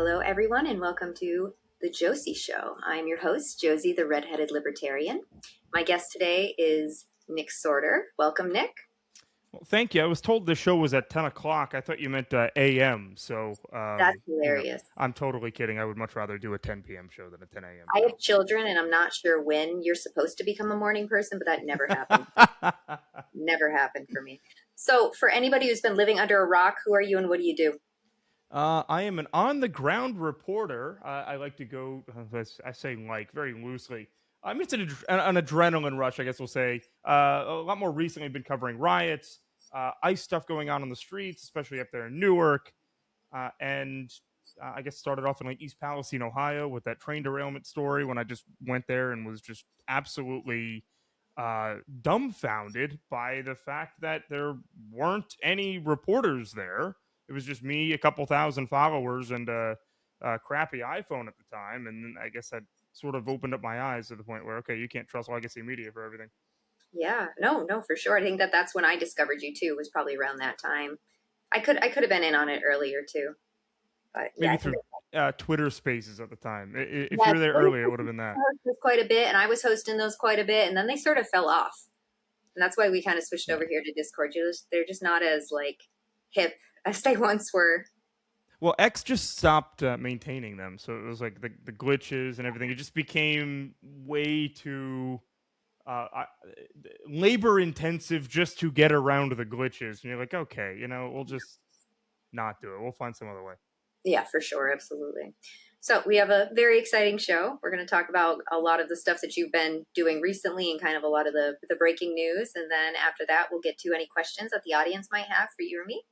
Hello, everyone, and welcome to the Josie Show. I'm your host, Josie, the redheaded libertarian. My guest today is Nick Sortor. Welcome, Nick. Well, thank you. I was told the show was at 10 o'clock. I thought you meant a.m. So, That's hilarious. I'm totally kidding. I would much rather do a 10 p.m. show than a 10 a.m. I show. have children, and I'm not sure when you're supposed to become a morning person, but that never happened. Never happened for me. So, for anybody who's been living under a rock, who are you and what do you do? I am an on-the-ground reporter. I like to go, I say like very loosely. It's an adrenaline rush, I guess we'll say. A lot more recently, I've been covering riots, ICE stuff going on the streets, especially up there in Newark. And I guess started off in like East Palestine, Ohio, with that train derailment story when I just went there and was just absolutely dumbfounded by the fact that there weren't any reporters there. It was just me, a couple thousand followers, and a crappy iPhone at the time. And I guess that sort of opened up my eyes to the point where, okay, you can't trust legacy media for everything. Yeah, no, for sure. I think that's when I discovered you too, was probably around that time. I could have been in on it earlier too. But yeah, Maybe through Twitter Spaces at the time. If yeah, you were there earlier, it would have been that. quite a bit, and I was hosting those quite a bit, and then they sort of fell off, and that's why we kind of switched over here to Discord. They're just not as like hip as they once were. Well, X just stopped maintaining them, so it was like the glitches and everything. It just became way too labor intensive just to get around the glitches. And you're like, okay, we'll just not do it. We'll find some other way. Yeah, for sure. Absolutely. So we have a very exciting show. We're going to talk about a lot of the stuff that you've been doing recently and kind of a lot of the breaking news. And then after that, we'll get to any questions that the audience might have for you or me.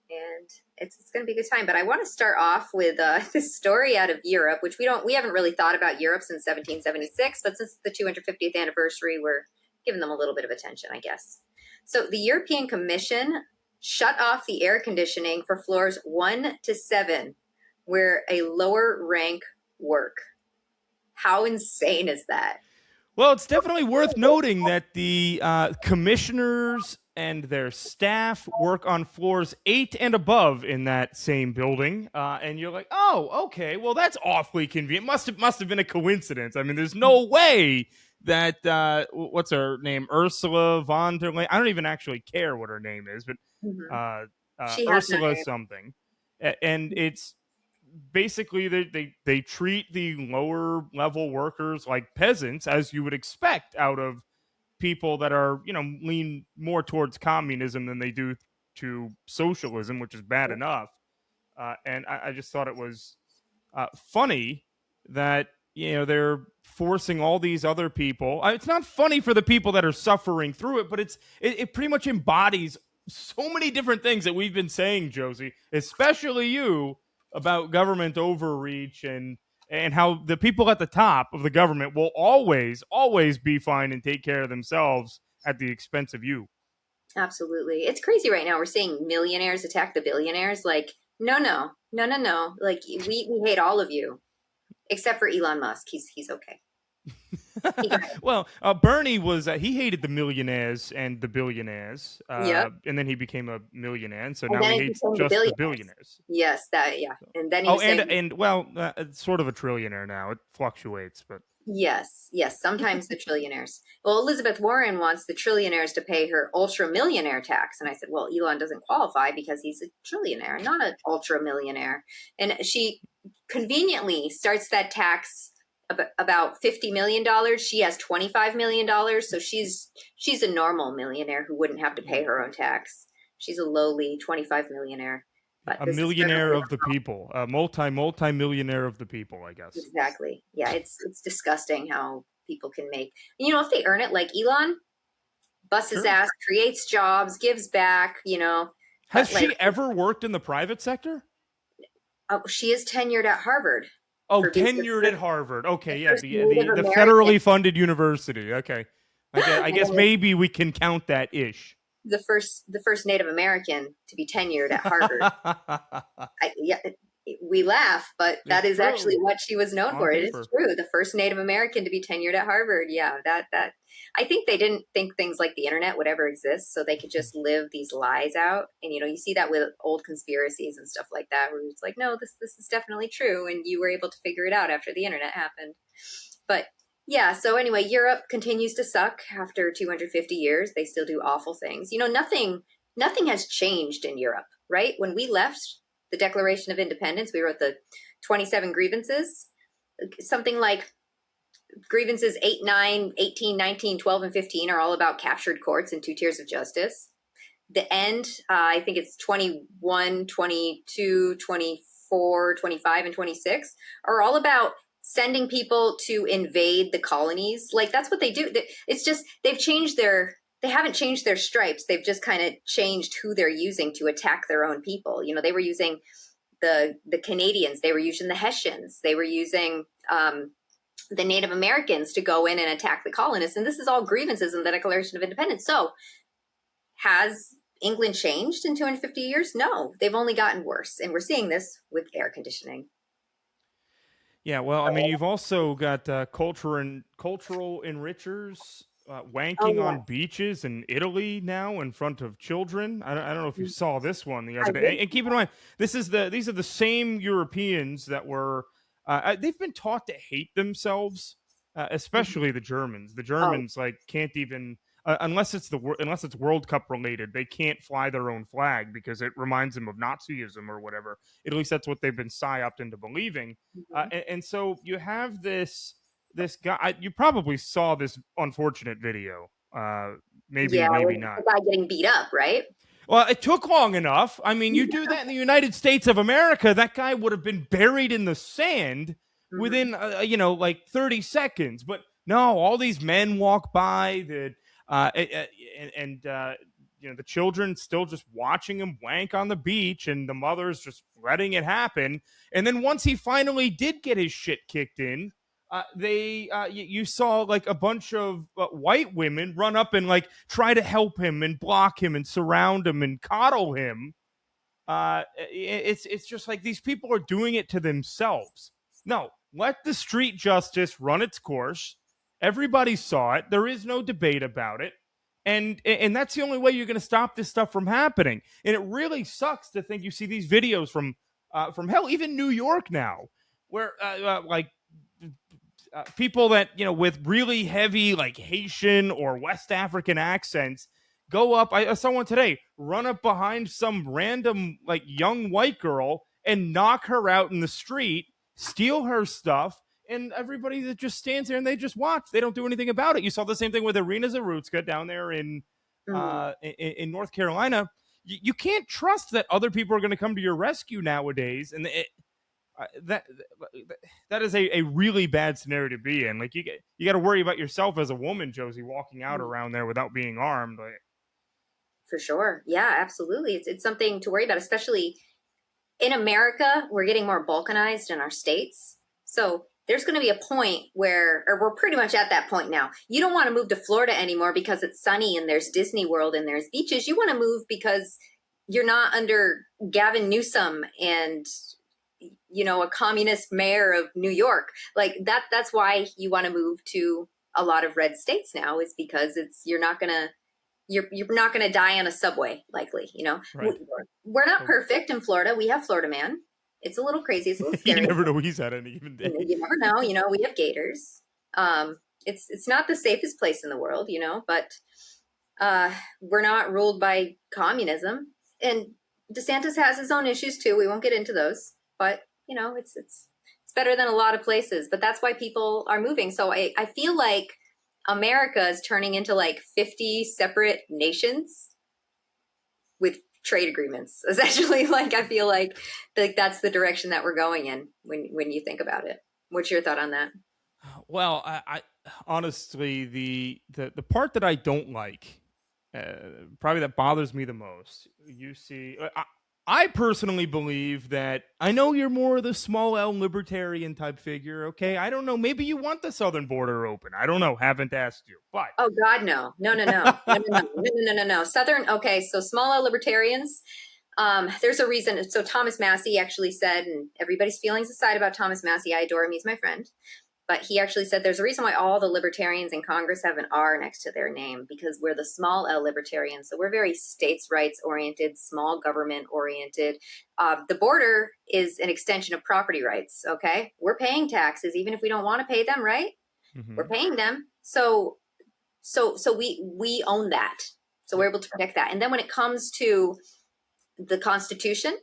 And it's going to be a good time. But I want to start off with this story out of Europe, which we haven't really thought about Europe since 1776. But since the 250th anniversary, we're giving them a little bit of attention, I guess. So the European Commission shut off the air conditioning for floors 1 to 7 where a lower rank work. How insane is that? Well, it's definitely worth noting that the commissioners and their staff work on floors 8 and above in that same building, and you're like, oh, okay, well, that's awfully convenient. Must have been a coincidence. I mean, there's no way that what's her name, Ursula von der Leyen. I don't even actually care what her name is, but Ursula something, and it's basically they treat the lower level workers like peasants, as you would expect out of people that are lean more towards communism than they do to socialism, which is bad enough. And I just thought it was funny that they're forcing all these other people. It's not funny for the people that are suffering through it, but it pretty much embodies so many different things that we've been saying, Josie, especially you, about government overreach and how the people at the top of the government will always be fine and take care of themselves at the expense of you. Absolutely. It's crazy right now. We're seeing millionaires attack the billionaires. Like, no. Like, we hate all of you, except for Elon Musk. He's okay. Well, Bernie was he hated the millionaires and the billionaires, and then he became a millionaire, and so now he hates just the billionaires. Yes, and then it's sort of a trillionaire now. It fluctuates, but yes. Sometimes the trillionaires. Well, Elizabeth Warren wants the trillionaires to pay her ultra millionaire tax, and I said, well, Elon doesn't qualify because he's a trillionaire, not an ultra millionaire, and she conveniently starts that tax about $50 million. She has $25 million. So she's a normal millionaire who wouldn't have to pay her own tax. She's a lowly 25 millionaire. But a millionaire of the people, a multi-millionaire of the people, I guess. Exactly. Yeah, it's disgusting how people can make, if they earn it like Elon, busts his ass, creates jobs, gives back, Has she ever worked in the private sector? Oh, she is tenured at Harvard. Oh, tenured at Harvard. Okay, yeah, the federally funded university. Okay, I guess maybe we can count that ish. The first Native American to be tenured at Harvard. We laugh, but that It's is actually true what she was known on for. It is paper. true. The first Native American to be tenured at Harvard. Yeah, that I think they didn't think things like the internet would ever exist, so they could just live these lies out. And you see that with old conspiracies and stuff like that, where it's like, no, this is definitely true, and you were able to figure it out after the internet happened. But yeah, so anyway, Europe continues to suck after 250 years. They still do awful things. Nothing has changed in Europe, right? When we left the Declaration of Independence, we wrote the 27 grievances, something like grievances 8, 9, 18, 19, 12, and 15 are all about captured courts and two tiers of justice. The end, I think it's 21, 22, 24, 25, and 26 are all about sending people to invade the colonies. Like that's what they do. It's just they haven't changed their stripes. They've just kind of changed who they're using to attack their own people. They were using the Canadians, they were using the Hessians, they were using the Native Americans to go in and attack the colonists. And this is all grievances in the Declaration of Independence. So has England changed in 250 years? No, they've only gotten worse. And we're seeing this with air conditioning. Yeah, well, I mean, you've also got cultural enrichers Oh, wanking on yeah. beaches in Italy now in front of children. I don't know if you saw this one the I other day. did. And keep in mind, these are the same Europeans that were they've been taught to hate themselves, especially the Germans. The Oh, Germans like can't even unless unless it's World Cup related, they can't fly their own flag because it reminds them of Nazism or whatever. At least that's what they've been psyoped into believing. mhm. And so you have this guy. You probably saw this unfortunate video. Maybe Yeah, maybe with not. the guy getting beat up, right? Well, it took long enough. I mean, you do that in the United States of America, that guy would have been buried in the sand Hmm. within, like 30 seconds. But no, all these men walk by that, and the children still just watching him wank on the beach, and the mother's just letting it happen. And then once he finally did get his shit kicked in, you saw like a bunch of white women run up and like try to help him and block him and surround him and coddle him. It's just like these people are doing it to themselves. No, let the street justice run its course. Everybody saw it. There is no debate about it. And that's the only way you're going to stop this stuff from happening. And it really sucks to think you see these videos from hell, even New York now, where like people that with really heavy like Haitian or West African accents go up. I saw one today run up behind some random like young white girl and knock her out in the street, steal her stuff, and everybody that just stands there and they just watch. They don't do anything about it. You saw the same thing with Irina Zarutska down there Mm. in North Carolina. You can't trust that other people are going to come to your rescue nowadays, and that that is a really bad scenario to be in. Like you got to worry about yourself as a woman, Josie, walking out Mm. around there without being armed. Like, For sure. Yeah, absolutely. It's something to worry about, especially in America. We're getting more balkanized in our states. So there's going to be a point where, or we're pretty much at that point now. You don't want to move to Florida anymore because it's sunny and there's Disney World and there's beaches. You want to move because you're not under Gavin Newsom and a communist mayor of New York. Like that's why you want to move to a lot of red states now, is because you're not gonna die on a subway, likely. right? We're not So perfect in Florida. We have Florida Man. It's a little crazy. It's a little you scary. never know what he's at any given day. You never know. We have gators. It's not the safest place in the world, but we're not ruled by communism. And DeSantis has his own issues too. We won't get into those, but it's better than a lot of places. But that's why people are moving. So I feel like America is turning into like 50 separate nations with trade agreements. Essentially, like I feel like that's the direction that we're going in when you think about it. What's your thought on that? Well, I honestly the part that I don't like, probably that bothers me the most. You see, I personally believe that I know you're more of the small L libertarian type figure. Okay, I don't know. Maybe you want the southern border open. I don't know. Haven't asked you, but Oh God, no, no, no, no, no, no, no, no, no, no, no. Southern. Okay, so small L libertarians. There's a reason. So Thomas Massey actually said, and everybody's feelings aside about Thomas Massey, I adore him. He's my friend. But he actually said there's a reason why all the libertarians in Congress have an R next to their name, because we're the small L libertarians. So we're very states' rights oriented, small government oriented. The border is an extension of property rights. Okay. We're paying taxes, even if we don't want to pay them, right? Mm-hmm. We're paying them. So we own that. So we're able to protect that. And then when it comes to the Constitution,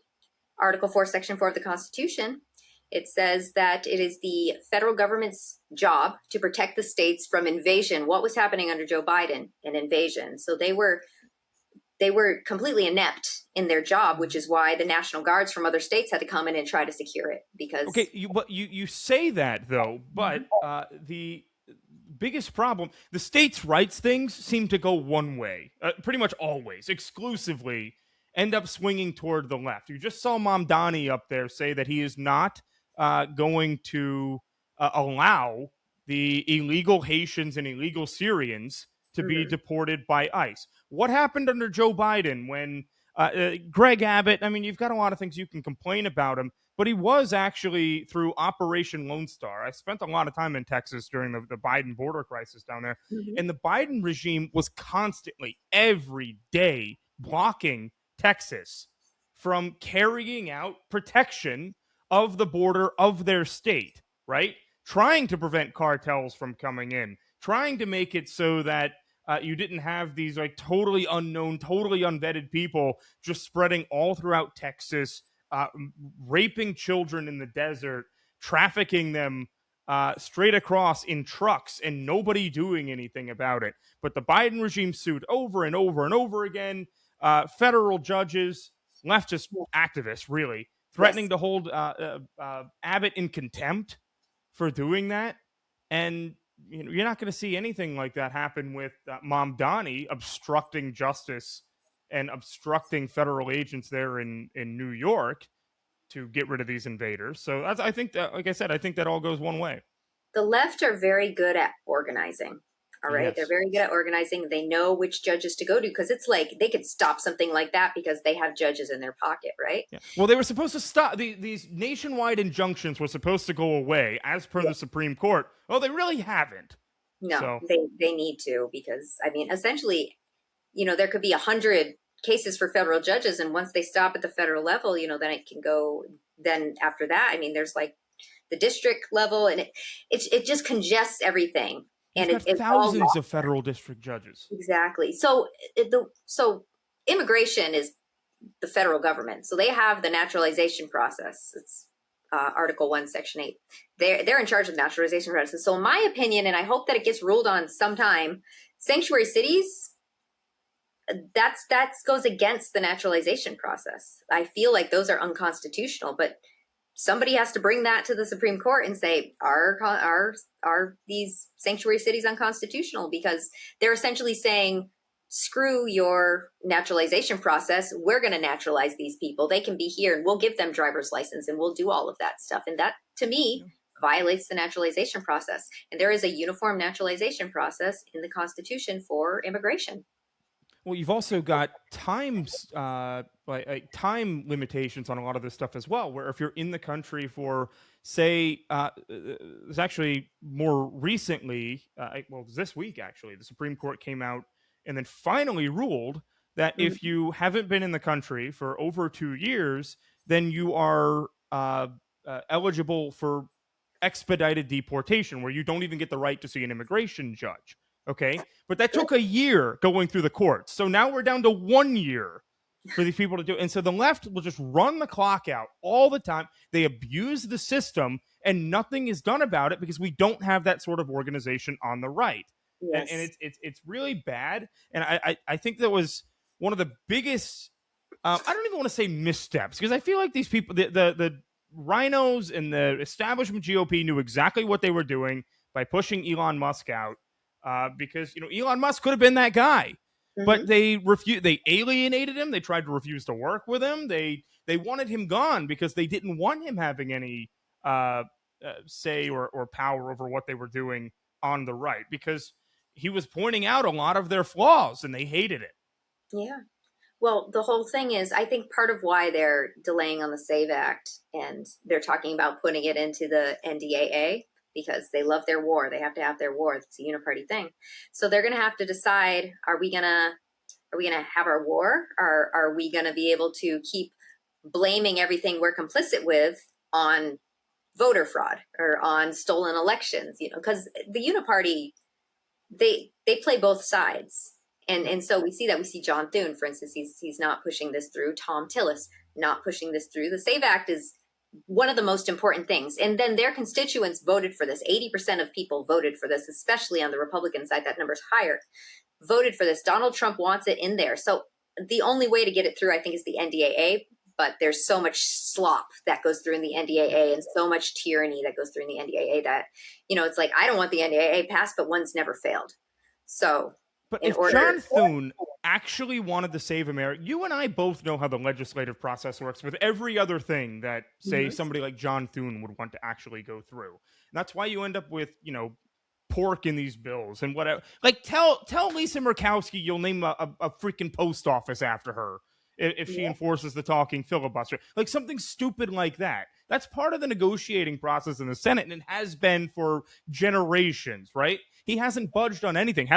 Article 4, Section 4 of the Constitution, it says that it is the federal government's job to protect the states from invasion. What was happening under Joe Biden? An invasion. So they were completely inept in their job, which is why the National Guards from other states had to come in and try to secure it. Because you say that though, but the biggest problem, the states' rights things seem to go one way, pretty much always, exclusively end up swinging toward the left. You just saw Mamdani up there say that he is not going to allow the illegal Haitians and illegal Syrians to be deported by ICE. What happened under Joe Biden when Greg Abbott, I mean, you've got a lot of things you can complain about him, but he was actually, through Operation Lone Star. I spent a lot of time in Texas during the Biden border crisis down there, and the Biden regime was constantly, every day, blocking Texas from carrying out protection of the border of their state, right? Trying to prevent cartels from coming in, trying to make it so that you didn't have these like totally unknown, totally unvetted people just spreading all throughout Texas, raping children in the desert, trafficking them straight across in trucks, and nobody doing anything about it. But the Biden regime sued over and over and over again. Federal judges, leftist activists, really threatening to hold Abbott in contempt for doing that. And you're not going to see anything like that happen with Mamdani obstructing justice and obstructing federal agents there in New York to get rid of these invaders. So I think that, like I said, I think that all goes one way. The left are very good at organizing. All right. Yes. They're very good at organizing. They know which judges to go to, because it's like they could stop something like that because they have judges in their pocket, right? Yeah. Well, they were supposed to stop these nationwide injunctions were supposed to go away as per the Supreme Court. Well, they really haven't. No, so they need to, because I mean, essentially, there could be 100 cases for federal judges, and once they stop at the federal level, then it can go. Then after that, I mean, there's like the district level, and it just congests everything. And it's thousands of federal district judges. Exactly. So immigration is the federal government. So they have the naturalization process. It's Article 1, Section 8. They're in charge of the naturalization process. So in my opinion, and I hope that it gets ruled on sometime, sanctuary cities, that goes against the naturalization process. I feel like those are unconstitutional, but somebody has to bring that to the Supreme Court and say, are these sanctuary cities unconstitutional? Because they're essentially saying, screw your naturalization process. We're going to naturalize these people. They can be here, and we'll give them driver's license, and we'll do all of that stuff. And that, to me, violates the naturalization process. And there is a uniform naturalization process in the Constitution for immigration. Well, you've also got times, like time limitations on a lot of this stuff as well, where if you're in the country for, say, there's actually more recently, this week, actually, the Supreme Court came out and then finally ruled that if you haven't been in the country for over 2 years, then you are eligible for expedited deportation, where you don't even get the right to see an immigration judge. Okay, but that took a year going through the courts. So now we're down to 1 year for these people to do. And so the left will just run the clock out all the time. They abuse the system, and nothing is done about it because we don't have that sort of organization on the right. Yes. And it's really bad. And I think that was one of the biggest, I don't even want to say missteps, because I feel like these people, the rhinos and the establishment GOP knew exactly what they were doing by pushing Elon Musk out. Because Elon Musk could have been that guy, but they refused. They alienated him. They tried to refuse to work with him. They wanted him gone because they didn't want him having any say or power over what they were doing on the right, because he was pointing out a lot of their flaws and they hated it. Yeah. Well, the whole thing is, I think part of why they're delaying on the SAVE Act and they're talking about putting it into the NDAA because they love their war. They have to have their war. It's a uniparty thing. So they're going to have to decide, are we going to have our war? Or are we going to be able to keep blaming everything we're complicit with on voter fraud or on stolen elections? You know, because the uniparty, they play both sides. And so we see that. We see John Thune, for instance, he's not pushing this through. Tom Tillis not pushing this through. The SAVE Act is one of the most important things. And then their constituents voted for this. 80% of people voted for this, especially on the Republican side. That number's higher. Voted for this. Donald Trump wants it in there. So the only way to get it through, I think, is the NDAA. But there's so much slop that goes through in the NDAA and so much tyranny that goes through in the NDAA that, you know, it's like, I don't want the NDAA passed, but one's never failed. So, but if John Thune actually wanted to save America, you and I both know how the legislative process works with every other thing that, say, somebody like John Thune would want to actually go through. And that's why you end up with, you know, pork in these bills and whatever. Like, tell Lisa Murkowski you'll name a freaking post office after her if she enforces the talking filibuster. Like something stupid like that. That's part of the negotiating process in the Senate, and it has been for generations, right? He hasn't budged on anything.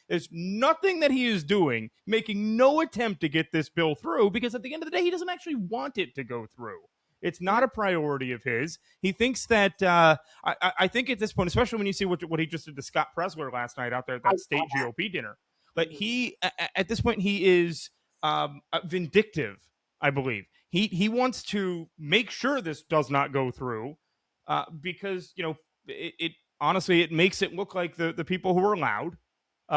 There's nothing that he is doing, making no attempt to get this bill through, because at the end of the day, he doesn't actually want it to go through. It's not a priority of his. He thinks that, I think at this point, especially when you see what he just did to Scott Presler last night out there at that state GOP dinner, like at this point, he is vindictive, I believe. He wants to make sure this does not go through because, you know, it honestly, it makes it look like the people who are allowed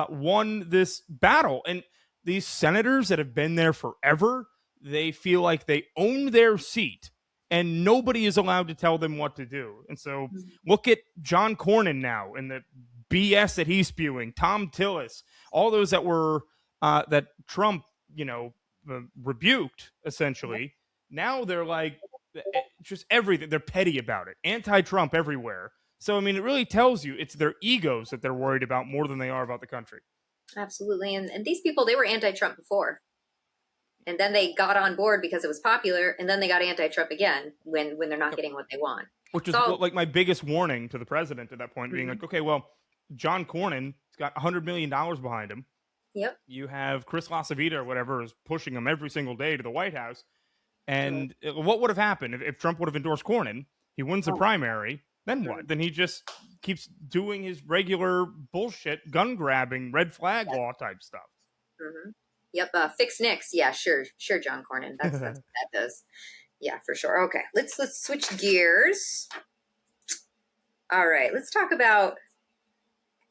won this battle. And these senators that have been there forever, they feel like they own their seat and nobody is allowed to tell them what to do. And so look at John Cornyn now and the BS that he's spewing, Tom Tillis, all those that were that Trump, you know, rebuked essentially. Now they're like just everything. They're petty about it. Anti-Trump everywhere. So, I mean, it really tells you it's their egos that they're worried about more than they are about the country. Absolutely. And these people, they were anti-Trump before. And then they got on board because it was popular. And then they got anti-Trump again when they're not getting what they want. Which is like my biggest warning to the president at that point, being like, okay, well, John Cornyn's got $100 million behind him. Yep. You have Chris LaCivita or whatever is pushing him every single day to the White House. And what would have happened if Trump would have endorsed Cornyn? He wins the primary. Then what? Then he just keeps doing his regular bullshit, gun grabbing, red flag law type stuff. Yep. Fix Nix. Yeah, sure, John Cornyn. That's what that does. Yeah, for sure. Okay, let's switch gears. All right, let's talk about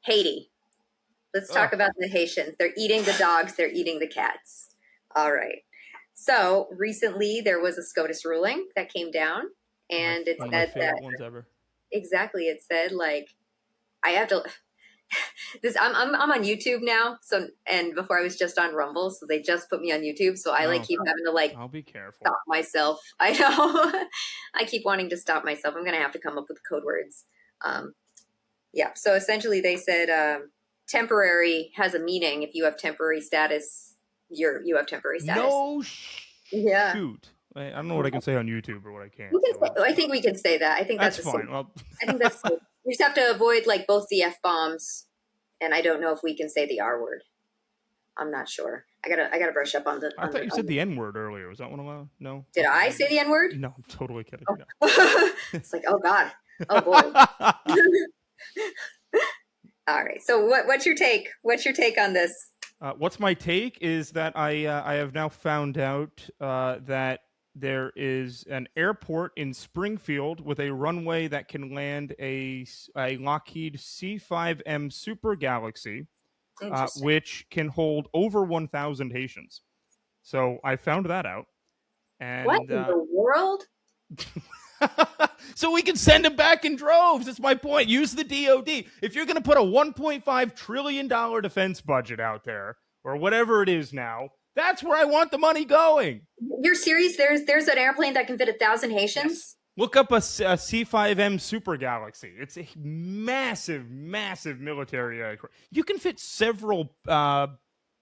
Haiti. Let's talk about the Haitians. They're eating the dogs. They're eating the cats. All right. So recently there was a SCOTUS ruling that came down, and it said that ones ever. Exactly. It said like I have to. I'm on YouTube now. So and before I was just on Rumble, so they just put me on YouTube. So I keep having to I'll be careful. Stop myself. I know. I keep wanting to stop myself. I'm gonna have to come up with code words. Yeah. So essentially, they said. Temporary has a meaning. If you have temporary status, you have temporary status. No shoot. I don't know what I can say on YouTube or what I can't. I think we can say that. I think that's fine. Well, I think that's safe. We just have to avoid both the F-bombs, and I don't know if we can say the R word. I'm not sure. I gotta brush up on the. I thought you said the N word earlier. Was that one allowed? No. Did I say the N word? No, I'm totally kidding. Oh. No. It's like, oh God, oh boy. All right. So what's your take? What's your take on this? What's my take is that I have now found out that there is an airport in Springfield with a runway that can land a Lockheed C-5M Super Galaxy, which can hold over 1,000 Haitians. So I found that out. And, what in the world? So we can send them back in droves. That's my point. Use the DOD. If you're going to put a $1.5 trillion defense budget out there, or whatever it is now, that's where I want the money going. You're serious? There's an airplane that can fit 1,000 Haitians? Yes. Look up a C-5M Super Galaxy. It's a massive, massive military aircraft. You can fit several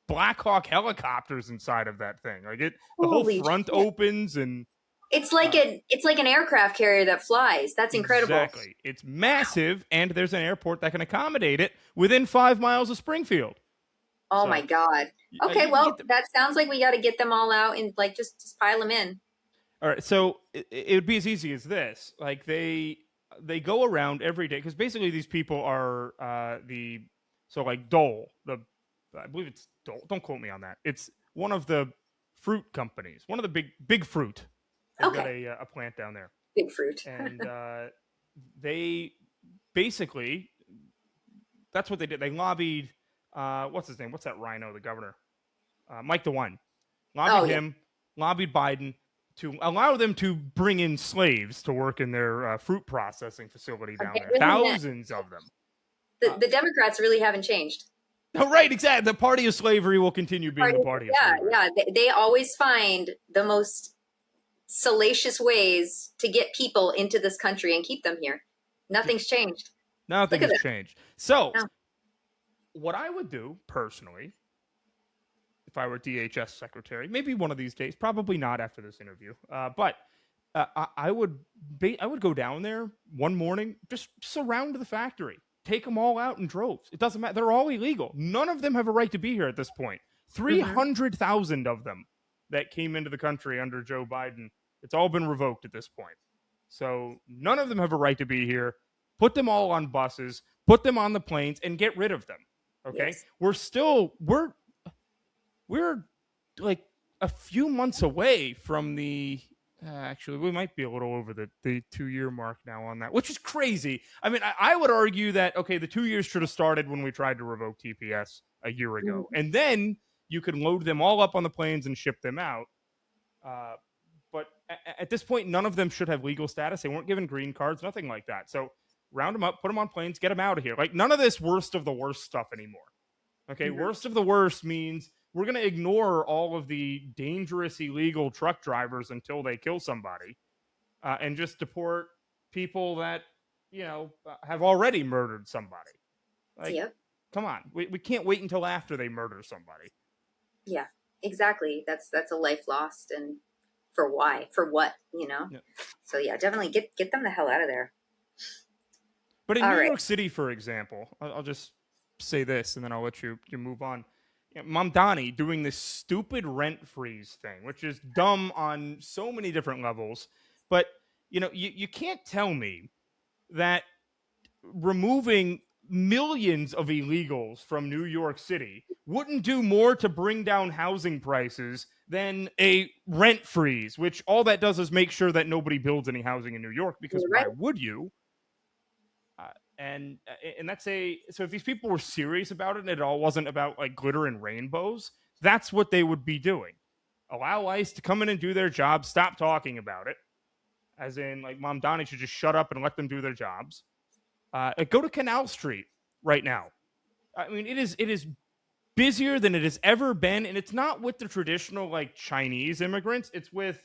Black Hawk helicopters inside of that thing. Like the whole Holy front shit. opens and It's like an aircraft carrier that flies. That's incredible. exactly. It's massive, and there's an airport that can accommodate it within 5 miles of Springfield. Oh my So God. you Okay, can well, get that sounds like we got to get them all out and like just pile them in. all right, so it would be as easy as this. Like they go around every day because basically these people are like Dole, I believe it's Dole. Don't quote me on that. It's one of the fruit companies, one of the big fruit. They've got Okay, a plant down there, big fruit. and they basically that's what they did. They lobbied what's his name? What's that rhino? The governor, Mike DeWine, Oh lobbied yeah. him, lobbied Biden to allow them to bring in slaves to work in their fruit processing facility down there. Thousands of them. The Democrats really haven't changed. Oh, right, exactly. The party of slavery will continue being the party of slavery. Yeah. They always find the most salacious ways to get people into this country and keep them here. Nothing's changed. Nothing has changed. So, No. what I would do personally, if I were DHS secretary, maybe one of these days, probably not after this interview, but I would go down there one morning, just surround the factory, take them all out in droves. It doesn't matter; they're all illegal. None of them have a right to be here at this point. 300,000 of them that came into the country under Joe Biden, it's all been revoked at this point. So none of them have a right to be here. Put them all on buses, put them on the planes, and get rid of them. Okay, Yes. we're like a few months away from the. Actually, we might be a little over the 2-year mark now on that, which is crazy. I mean, I would argue that, okay, the 2 years should have started when we tried to revoke TPS a year ago. And then you could load them all up on the planes and ship them out. But at this point, none of them should have legal status. They weren't given green cards, nothing like that. So round them up, put them on planes, get them out of here. Like, none of this worst of the worst stuff anymore. Okay, worst of the worst means we're going to ignore all of the dangerous illegal truck drivers until they kill somebody and just deport people that, have already murdered somebody. Like, come on. We can't wait until after they murder somebody. Yeah, exactly. That's a life lost. And for why? For what? Yeah. So yeah, definitely get them the hell out of there. But in New York City, for example, I'll just say this and then I'll let you move on. Mamdani doing this stupid rent freeze thing, which is dumb on so many different levels. But, you can't tell me that removing millions of illegals from New York City wouldn't do more to bring down housing prices than a rent freeze, which all that does is make sure that nobody builds any housing in New York, because why would you? And that's so if these people were serious about it and it all wasn't about like glitter and rainbows, that's what they would be doing. Allow ICE to come in and do their job, stop talking about it. As in, like, Mamdani should just shut up and let them do their jobs. Go to Canal Street right now. I mean, it is busier than it has ever been, and it's not with the traditional like Chinese immigrants. It's with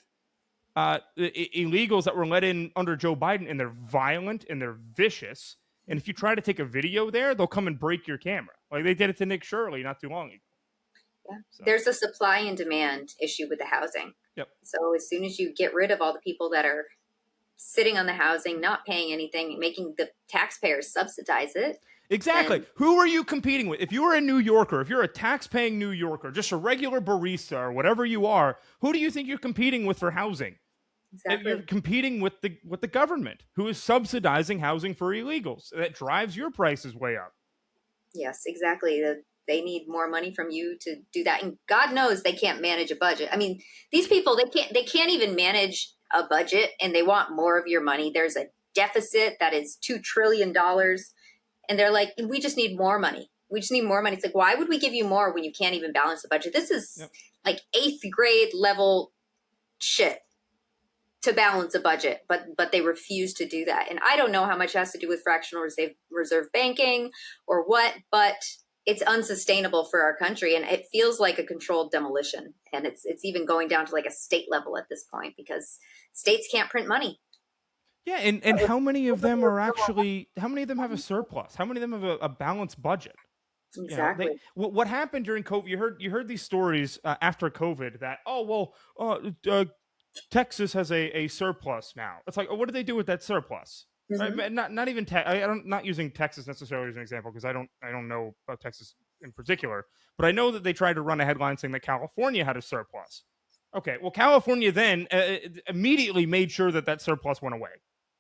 illegals that were let in under Joe Biden, and they're violent and they're vicious. And if you try to take a video there, they'll come and break your camera. Like they did it to Nick Shirley not too long ago. Yeah. So there's a supply and demand issue with the housing. Yep. So as soon as you get rid of all the people that are sitting on the housing, not paying anything, making the taxpayers subsidize it. Exactly. Who are you competing with? If you were a New Yorker, if you're a tax-paying New Yorker, just a regular barista or whatever you are, who do you think you're competing with for housing? Exactly. You're competing with the government, who is subsidizing housing for illegals. That drives your prices way up. Yes, exactly. They need more money from you to do that, and God knows they can't manage a budget. I mean, these people they can't even manage a budget, and they want more of your money. There's a deficit that is $2 trillion, and they're like, we just need more money. We just need more money. It's like, why would we give you more when you can't even balance the budget? This is like 8th grade level shit to balance a budget, but they refuse to do that. And I don't know how much has to do with fractional reserve banking or what, but it's unsustainable for our country, and it feels like a controlled demolition. And it's even going down to like a state level at this point, because states can't print money. Yeah, and how many of them are actually? How many of them have a surplus? How many of them have a balanced budget? You know, Exactly. what happened during COVID. You heard these stories after COVID that, oh well, Texas has a surplus now. It's like, oh, what did they do with that surplus? Right? Hmm. Not even I don't, not using Texas necessarily as an example, because I don't know about Texas in particular, but I know that they tried to run a headline saying that California had a surplus. Okay, well, California then immediately made sure that that surplus went away.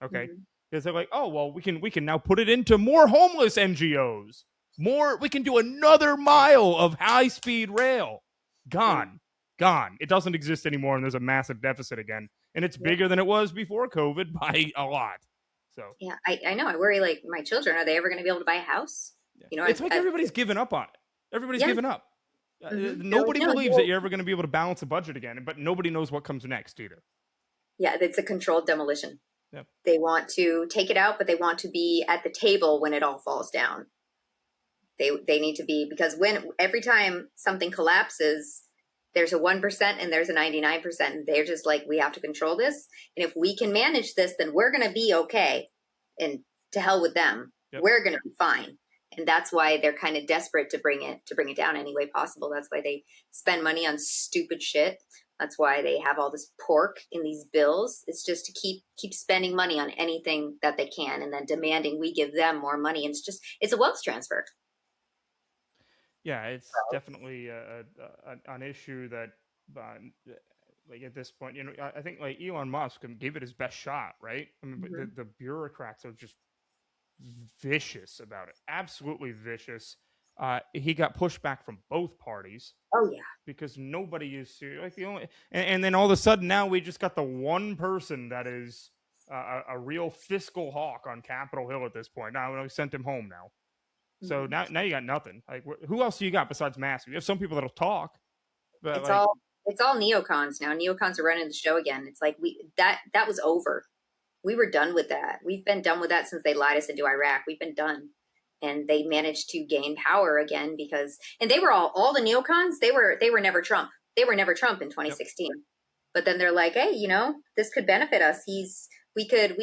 Okay, Hmm. because they're like, oh well, we can now put it into more homeless NGOs. More, we can do another mile of high speed rail. Yeah. Gone, gone. It doesn't exist anymore, and there's a massive deficit again, and it's Yeah. bigger than it was before COVID by a lot. So Yeah. I know. I worry, like, my children, are they ever going to be able to buy a house? yeah. You know, It's like everybody's given up on it. Everybody's yeah. given up. They're like, Nobody no, believes that you're ever going to be able to balance a budget again, but nobody knows what comes next either. yeah, it's a controlled demolition. Yep. They want to take it out, but they want to be at the table when it all falls down. They need to be, because when every time something collapses, there's a 1% and there's a 99%. And they're just like, we have to control this. And if we can manage this, then we're going to be okay. And to hell with them. Yep. We're going to be fine. And that's why they're kind of desperate to bring it down any way possible. That's why they spend money on stupid shit. That's why they have all this pork in these bills. It's just to keep spending money on anything that they can, and then demanding we give them more money. And it's a wealth transfer. Yeah, it's definitely an issue that, uh, like at this point, I think like Elon Musk gave it his best shot, right? I mean, but Mm-hmm. the bureaucrats are just vicious about it, absolutely vicious. He got pushback from both parties Oh yeah. because nobody is serious. Like the only, and then all of a sudden now we just got the one person that is a real fiscal hawk on Capitol Hill at this point. Now we sent him home now. So Mm-hmm. now you got nothing. Like, who else do you got besides Mask? You have some people that'll talk, but It's like, all it's all neocons now. Neocons are running the show again. It's like that was over. We were done with that. We've been done with that since they lied us into Iraq. We've been done. And they managed to gain power again because, and they were all the neocons, they were never Trump. They were never Trump in yep. 2016. But then they're like, hey, this could benefit us. We could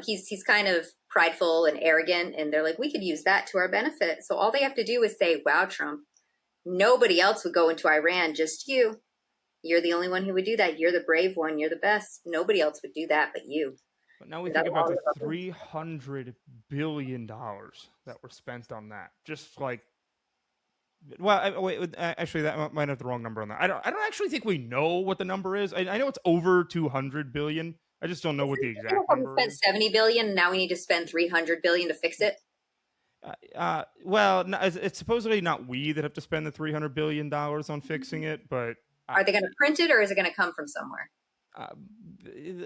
he's kind of prideful and arrogant, and they're like, we could use that to our benefit. So all they have to do is say, wow, Trump, nobody else would go into Iran, just you. You're the only one who would do that. You're the brave one. You're the best. Nobody else would do that but you. But now we And think that's about all the about them. $300 billion that were spent on that. Just like, well, wait, actually, that might have the wrong number on that. I don't actually think we know what the number is. I know it's over 200 billion. I just don't know what the exact We number spent is. 70 billion, and now we need to spend 300 billion to fix it. Well, no, it's supposedly not we that have to spend the $300 billion on fixing it, but Are they going to print it, or is it going to come from somewhere? Uh,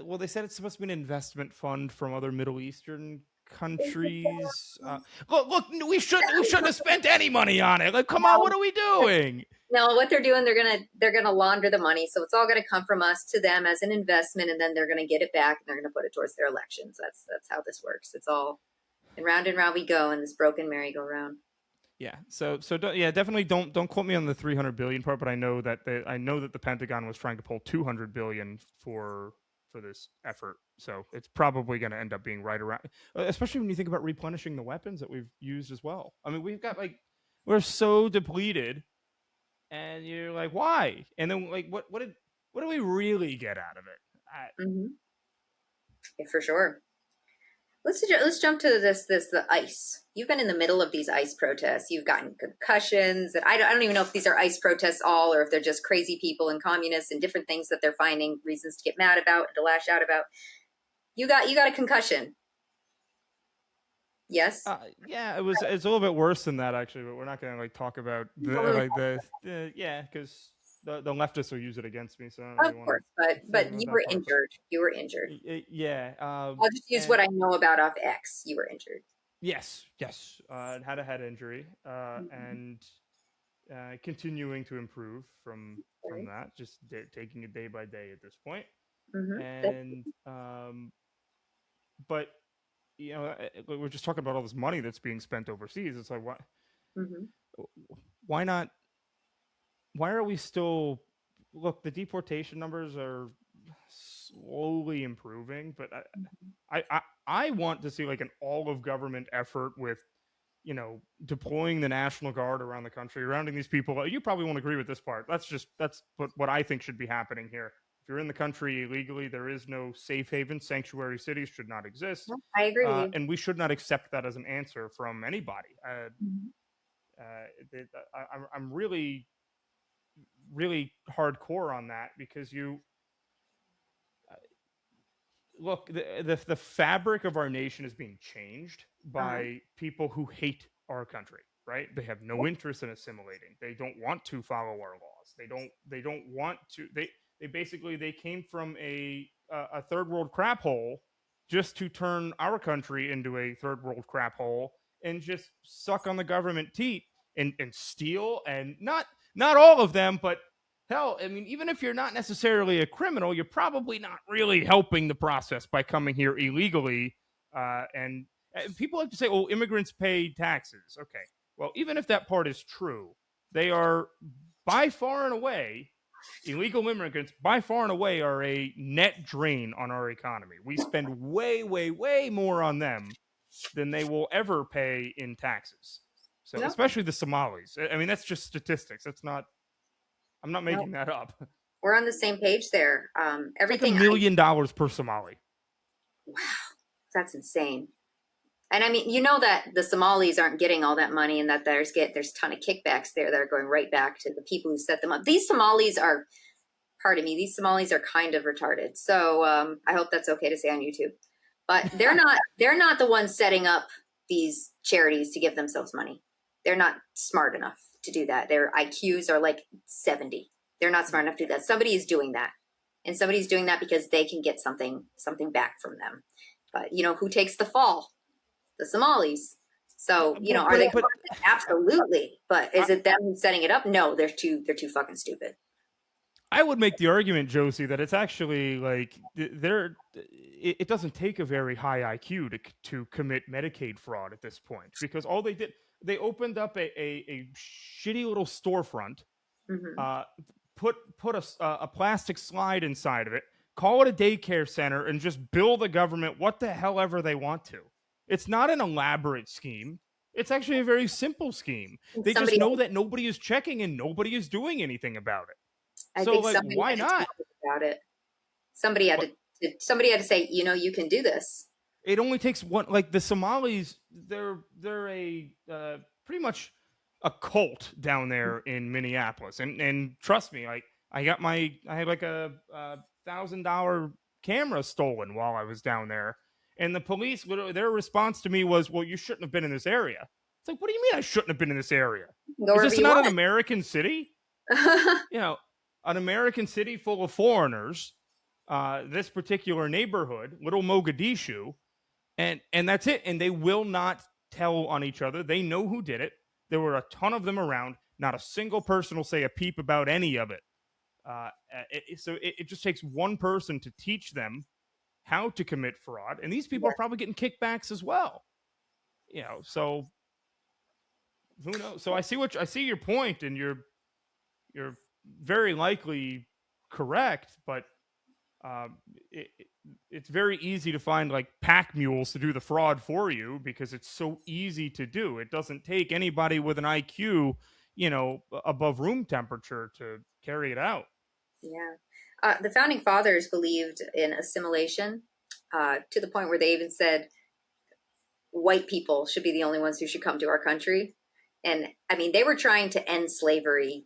well, they said it's supposed to be an investment fund from other Middle Eastern countries. Look, we shouldn't have spent any money on it. Like, come on, what are we doing? No, what they're doing, they're gonna launder the money, so it's all gonna come from us to them as an investment, and then they're gonna get it back and they're gonna put it towards their elections. That's how this works. It's all and round we go in this broken merry-go-round. Yeah. So yeah, definitely don't quote me on the 300 billion part, but I know that the Pentagon was trying to pull 200 billion for this effort. So it's probably going to end up being right around, especially when you think about replenishing the weapons that we've used as well. I mean, we're so depleted, and you're like, why? And then like, what do we really get out of it? Mm-hmm. Yeah, for sure. Let's jump to the ICE. You've been in the middle of these ICE protests. You've gotten concussions. And I don't even know if these are ICE protests all, or if they're just crazy people and communists and different things that they're finding reasons to get mad about, to lash out about. You got a concussion. Yes. Yeah, it's a little bit worse than that actually, but we're not going to like talk about yeah, because the leftists will use it against me. So I don't Of really want course, to but think about you that were part. injured. You were injured. Yeah. I'll just use what I know about off X. You were injured. Yes. Had a head injury, Mm-hmm. and continuing to improve from that. Just taking it day by day at this point. Mm-hmm. And but we're just talking about all this money that's being spent overseas. It's like Mm-hmm. why not? Why are we still? Look, the deportation numbers are slowly improving, but I want to see like an all of government effort with deploying the National Guard around the country, surrounding these people. You probably won't agree with this part. That's what I think should be happening here. If you're in the country illegally, there is no safe haven. Sanctuary cities should not exist. I agree with you. And we should not accept that as an answer from anybody. Mhm. I'm really, really hardcore on that because look, the fabric of our nation is being changed by people who hate our country, right? They have no interest in assimilating. They don't want to follow our laws. They don't want to. They basically they came from a third world crap hole just to turn our country into a third world crap hole and just suck on the government teat and steal, and not all of them, but hell, I mean, even if you're not necessarily a criminal, you're probably not really helping the process by coming here illegally. And people like to say, "Oh, immigrants pay taxes." Okay, well, even if that part is true, they are by far and away illegal immigrants. By far and away, are a net drain on our economy. We spend way, way, way more on them than they will ever pay in taxes. So, No, especially the Somalis. I mean, that's just statistics. That's not. I'm not no, making that up. we're on the same page there. It's like $1 Everything. million per Somali. Wow, that's insane. And I mean, you know that the Somalis aren't getting all that money, and that there's a ton of kickbacks there that are going right back to the people who set them up. These Somalis are, pardon me, these Somalis are kind of retarded. So I hope that's okay to say on YouTube. But they're not the ones setting up these charities to give themselves money. They're not smart enough to do that. Their IQs are like 70. They're not smart enough to do that. Somebody is doing that, and somebody's doing that because they can get something back from them. But who takes the fall? The Somalis. So are they? Absolutely. But is it them who's setting it up? No, they're too fucking stupid. I would make the argument, Josie, that it's actually like it doesn't take a very high IQ to commit Medicaid fraud at this point, because all they did, they opened up a shitty little storefront, Mm-hmm. put a plastic slide inside of it, call it a daycare center, and just bill the government what the hell ever they want to. It's not an elaborate scheme. It's actually a very simple scheme. They just know that nobody is checking and nobody is doing anything about it. I so, think like, why not? About it. Somebody had to say, you can do this. It only takes one. Like the Somalis, they're a pretty much a cult down there in Minneapolis, and trust me, like I had like a $1,000 camera stolen while I was down there, and the police, their response to me was, "Well, you shouldn't have been in this area." It's like, what do you mean I shouldn't have been in this area? Is this not an American city? An American city full of foreigners. This particular neighborhood, Little Mogadishu, and that's it. And they will not tell on each other. They know who did it. There were a ton of them around. Not a single person will say a peep about any of it. So it just takes one person to teach them how to commit fraud, and these people are probably getting kickbacks as well. So who knows? So I see your point, and you're very likely correct, but it's very easy to find like pack mules to do the fraud for you because it's so easy to do. It doesn't take anybody with an IQ, above room temperature to carry it out. Yeah. The founding fathers believed in assimilation to the point where they even said white people should be the only ones who should come to our country. And I mean, they were trying to end slavery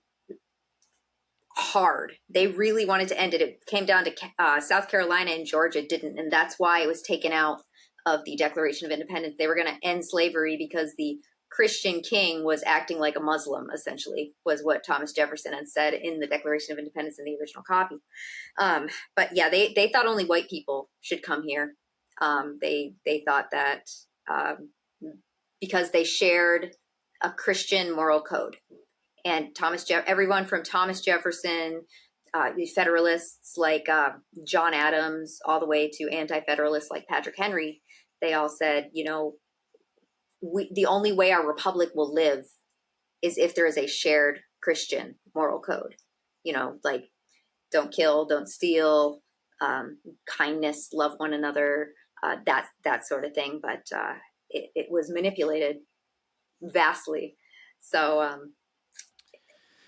hard. They really wanted to end it. It came down to South Carolina and Georgia didn't. And that's why it was taken out of the Declaration of Independence. They were going to end slavery because the Christian king was acting like a Muslim, essentially, was what Thomas Jefferson had said in the Declaration of Independence in the original copy. But yeah, they thought only white people should come here. They thought that because they shared a Christian moral code. And everyone from Thomas Jefferson, the Federalists like John Adams, all the way to anti-Federalists like Patrick Henry, they all said, the only way our republic will live is if there is a shared Christian moral code. Like don't kill, don't steal, kindness, love one another, that sort of thing. But it was manipulated. vastly. So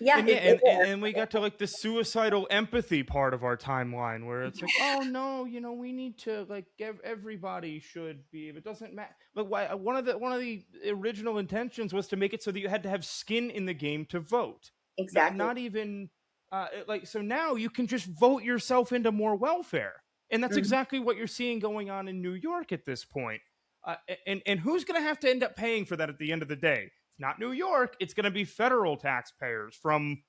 yeah, and we got to like the suicidal empathy part of our timeline where it's like, oh no, we need to like everybody should be. It doesn't matter. But one of the original intentions was to make it so that you had to have skin in the game to vote. exactly. Not even so now you can just vote yourself into more welfare, and that's exactly what you're seeing going on in New York at this point. And who's going to have to end up paying for that at the end of the day? It's not New York. It's going to be federal taxpayers from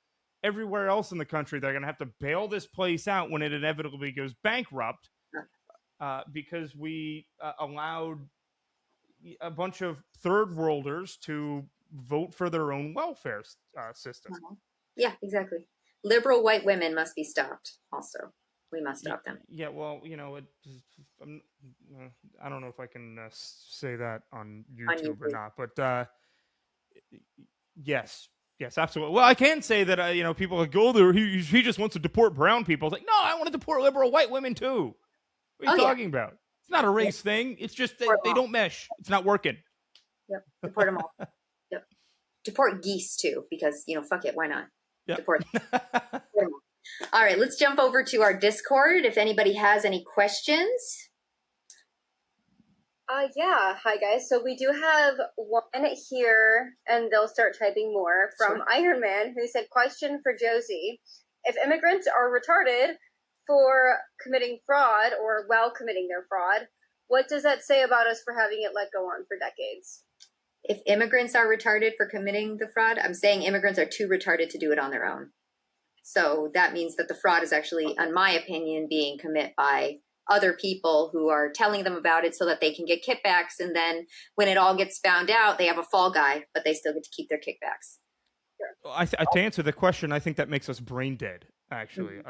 everywhere else in the country. They're going to have to bail this place out when it inevitably goes bankrupt because we allowed a bunch of third worlders to vote for their own welfare system. Yeah, exactly. Liberal white women must be stopped. Also, we must stop them. Yeah, well, I don't know if I can say that on YouTube or not, but yes, absolutely. Well, I can say that people like go there. He just wants to deport brown people. It's like, no, I want to deport liberal white women too. What are you talking about? It's not a race thing. It's just they don't mesh. It's not working. Yep, deport them all. Yep, deport geese too, because fuck it, why not? Yep. Deport them. All right, let's jump over to our Discord. If anybody has any questions. Yeah. Hi, guys. So we do have one here, and they'll start typing more, from Iron Man, who said, question for Josie. If immigrants are retarded for committing fraud or while committing their fraud, what does that say about us for having it let go on for decades? If immigrants are retarded for committing the fraud, I'm saying immigrants are too retarded to do it on their own. So that means that the fraud is actually, in my opinion, being committed by other people who are telling them about it so that they can get kickbacks. And then when it all gets found out, they have a fall guy, but they still get to keep their kickbacks. Well, to answer the question, I think that makes us brain dead, actually.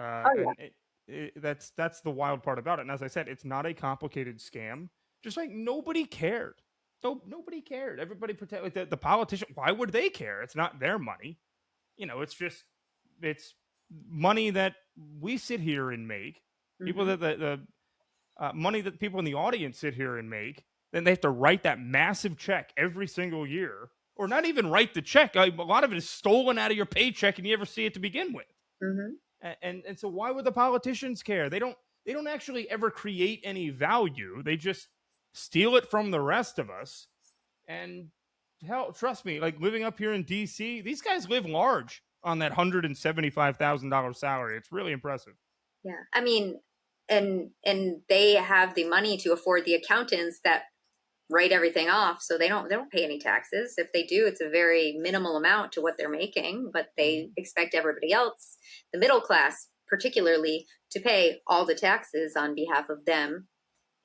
That's the wild part about it. And as I said, it's not a complicated scam. Just like nobody cared. So nobody cared. Everybody pretend like the politician. Why would they care? It's not their money. It's money that we sit here and make. People that the money that people in the audience sit here and make. Then they have to write that massive check every single year, or not even write the check. A lot of it is stolen out of your paycheck, and you never see it to begin with. And so why would the politicians care? They don't actually ever create any value. They just steal it from the rest of us. And hell, trust me, like living up here in DC, these guys live large on that $175,000 salary. It's really impressive. Yeah, I mean, and they have the money to afford the accountants that write everything off, so they don't pay any taxes. If they do, it's a very minimal amount to what they're making, but they expect everybody else, the middle class particularly, to pay all the taxes on behalf of them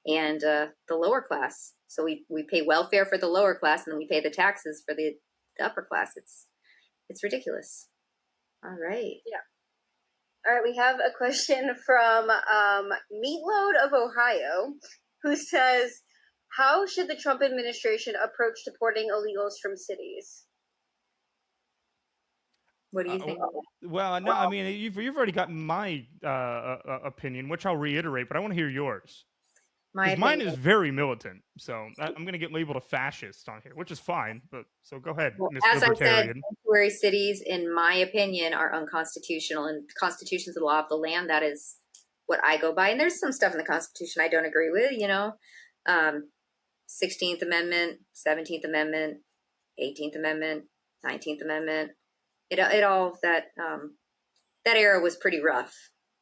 and the lower class. So we pay welfare for the lower class, and then we pay the taxes for the upper class. It's ridiculous. All right. Yeah. All right, we have a question from Meatload of Ohio, who says, how should the Trump administration approach deporting illegals from cities? What do you think? Well, no, I mean, you've already gotten my opinion, which I'll reiterate, but I want to hear yours. Mine is very militant, so I'm going to get labeled a fascist on here, which is fine. But so go ahead, well, Ms. as I said, Libertarian. sanctuary cities, in my opinion, are unconstitutional, and the Constitution's the law of the land. That is what I go by. And there's some stuff in the Constitution I don't agree with. 16th Amendment, 17th Amendment, 18th Amendment, 19th Amendment. It all that era was pretty rough.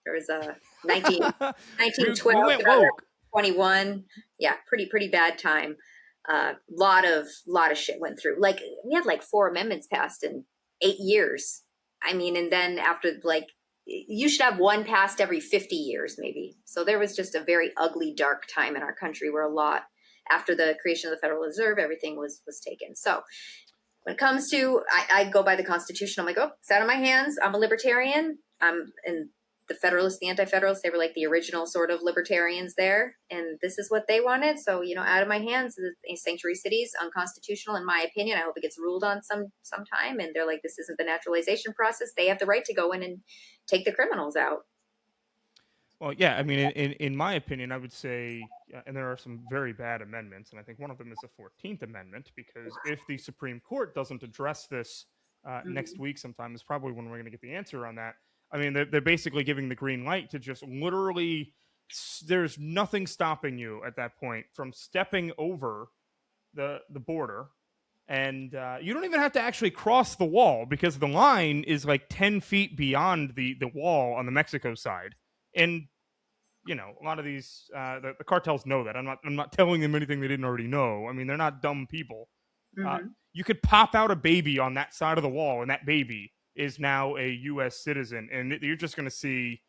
There was a 1912. We went woke. 21, yeah, pretty bad time. Lot of shit went through. Like we had like 4 amendments passed in 8 years. I mean, and then after you should have one passed every 50 years maybe. So there was just a very ugly, dark time in our country where after the creation of the Federal Reserve, everything was taken. So when it comes to, I go by the Constitution. I'm like, oh, it's out of my hands. I'm a libertarian. And the Federalists, the Anti-Federalists, they were like the original sort of libertarians there. And this is what they wanted. So, out of my hands, the sanctuary cities, unconstitutional, in my opinion. I hope it gets ruled on sometime. And they're like, this isn't the naturalization process. They have the right to go in and take the criminals out. Well, yeah, I mean, in my opinion, I would say and there are some very bad amendments, and I think one of them is the 14th Amendment, because if the Supreme Court doesn't address this next week sometime, is probably when we're going to get the answer on that. I mean, they're basically giving the green light to just literally, there's nothing stopping you at that point from stepping over the border, and you don't even have to actually cross the wall, because the line is like 10 feet beyond the wall on the Mexico side. And you know, a lot of these the cartels know that. I'm not telling them anything they didn't already know. I mean, they're not dumb people. You could pop out a baby on that side of the wall, and that baby is now a U.S. citizen, and you're just going to see.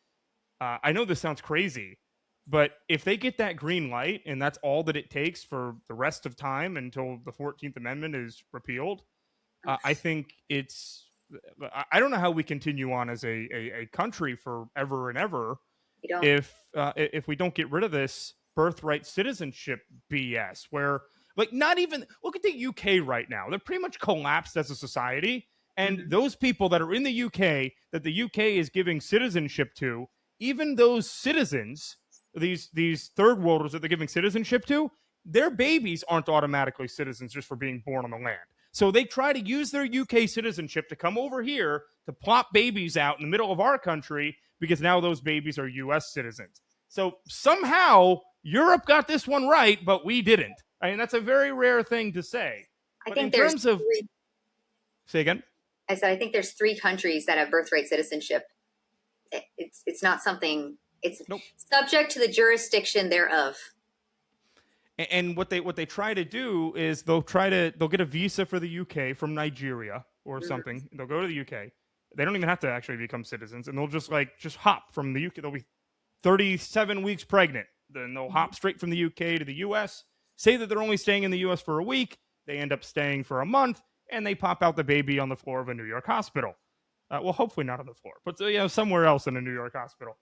I know this sounds crazy, but if they get that green light, and that's all that it takes for the rest of time until the 14th Amendment is repealed, I think it's. I don't know how we continue on as a country forever and ever if we don't get rid of this birthright citizenship BS, where like not even look at the UK right now. They're pretty much collapsed as a society. And those people that are in the UK that the UK is giving citizenship to, even those citizens, these third worlders that they're giving citizenship to, their babies aren't automatically citizens just for being born on the land. So they try to use their UK citizenship to come over here to plop babies out in the middle of our country, because now those babies are US citizens. So somehow Europe got this one right, but we didn't. I mean, that's a very rare thing to say. I But think in there's terms of say again. I said I think there's 3 countries that have birthright citizenship. It's not something. It's subject to the jurisdiction thereof. And what they try to do is they'll get a visa for the UK from Nigeria or something. They'll go to the UK. They don't even have to actually become citizens, and they'll just hop from the UK. They'll be 37 weeks pregnant. Then they'll hop straight from the UK to the US. Say that they're only staying in the US for a week. They end up staying for a month, and they pop out the baby on the floor of a New York hospital. Well, hopefully not on the floor, but somewhere else in a New York hospital.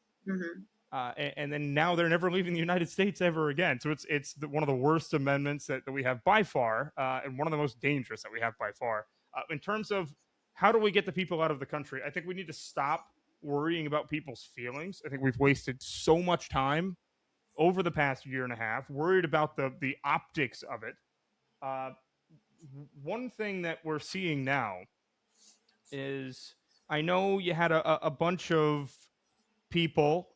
And then now they're never leaving the United States ever again. So it's one of the worst amendments that we have by far, and one of the most dangerous that we have by far. In terms of how do we get the people out of the country, I think we need to stop worrying about people's feelings. I think we've wasted so much time over the past year and a half worried about the optics of it. One thing that we're seeing now is, I know you had a bunch of people,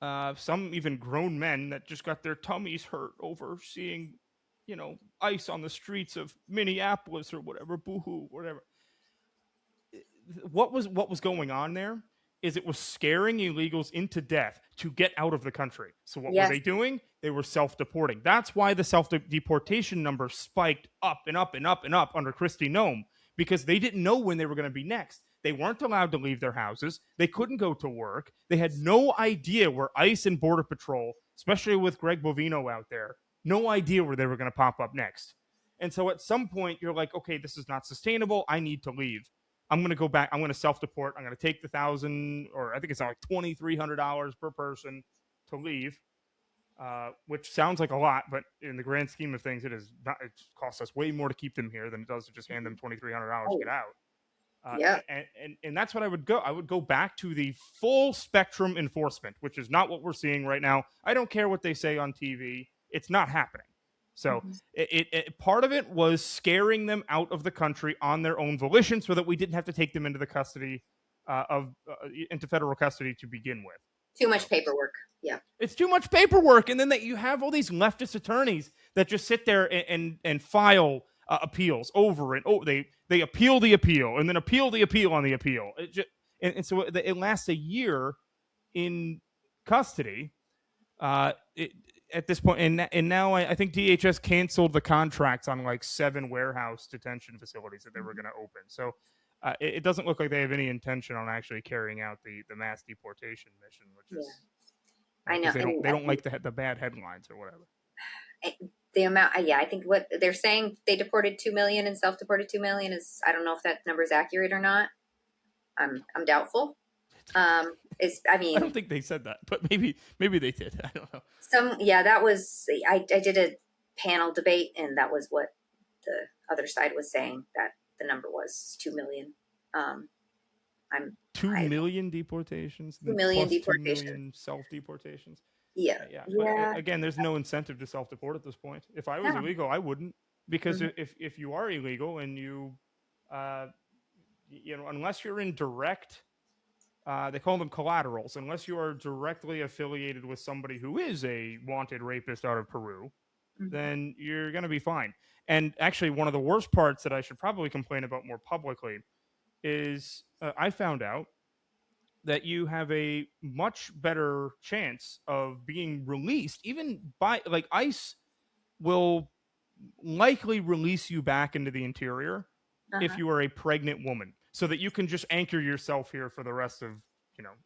some even grown men, that just got their tummies hurt over seeing, ICE on the streets of Minneapolis or whatever, boohoo, whatever. What was going on there is it was scaring illegals into death to get out of the country. So what were they doing? They were self-deporting. That's why the self-deportation number spiked up and up and up and up under Kristi Noem, because they didn't know when they were going to be next. They weren't allowed to leave their houses. They couldn't go to work. They had no idea where ICE and Border Patrol, especially with Greg Bovino out there, no idea where they were going to pop up next. And so at some point, you're like, okay, this is not sustainable. I need to leave. I'm going to go back. I'm going to self-deport. I'm going to take the $1,000, or I think it's like $2,300 per person to leave, which sounds like a lot, but in the grand scheme of things, it costs us way more to keep them here than it does to just hand them $2,300 to get out. And that's what I would go. I would go back to the full spectrum enforcement, which is not what we're seeing right now. I don't care what they say on TV. It's not happening. So it part of it was scaring them out of the country on their own volition, so that we didn't have to take them into the custody into federal custody to begin with. Too much paperwork. Yeah, it's too much paperwork, and then you have all these leftist attorneys that just sit there and file appeals over and over. They appeal the appeal and then appeal the appeal on the appeal. And so it lasts a year in custody. At this point, and now I think DHS canceled the contracts on like 7 warehouse detention facilities that they were going to open. So it doesn't look like they have any intention on actually carrying out the mass deportation mission, which is I know they don't like the bad headlines or whatever. The amount, I think what they're saying, they deported 2 million and self-deported 2 million is, I don't know if that number is accurate or not. I'm doubtful. I don't think they said that, but maybe they did. I don't know. That was, I did a panel debate, and that was what the other side was saying, that the number was 2 million. 2 million deportations. 2 million deportations. 2 million self-deportations. Yeah. Yeah. Yeah. But again, there's no incentive to self-deport at this point. If I was No. illegal, I wouldn't, because Mhm. if you are illegal and you, uh, unless you're in direct, they call them collaterals, unless you are directly affiliated with somebody who is a wanted rapist out of Peru, Mhm. then you're going to be fine. And actually, one of the worst parts that I should probably complain about more publicly is I found out that you have a much better chance of being released, even by like ICE will likely release you back into the interior if Uh-huh. you are a pregnant woman, so that you can just anchor yourself here for the rest of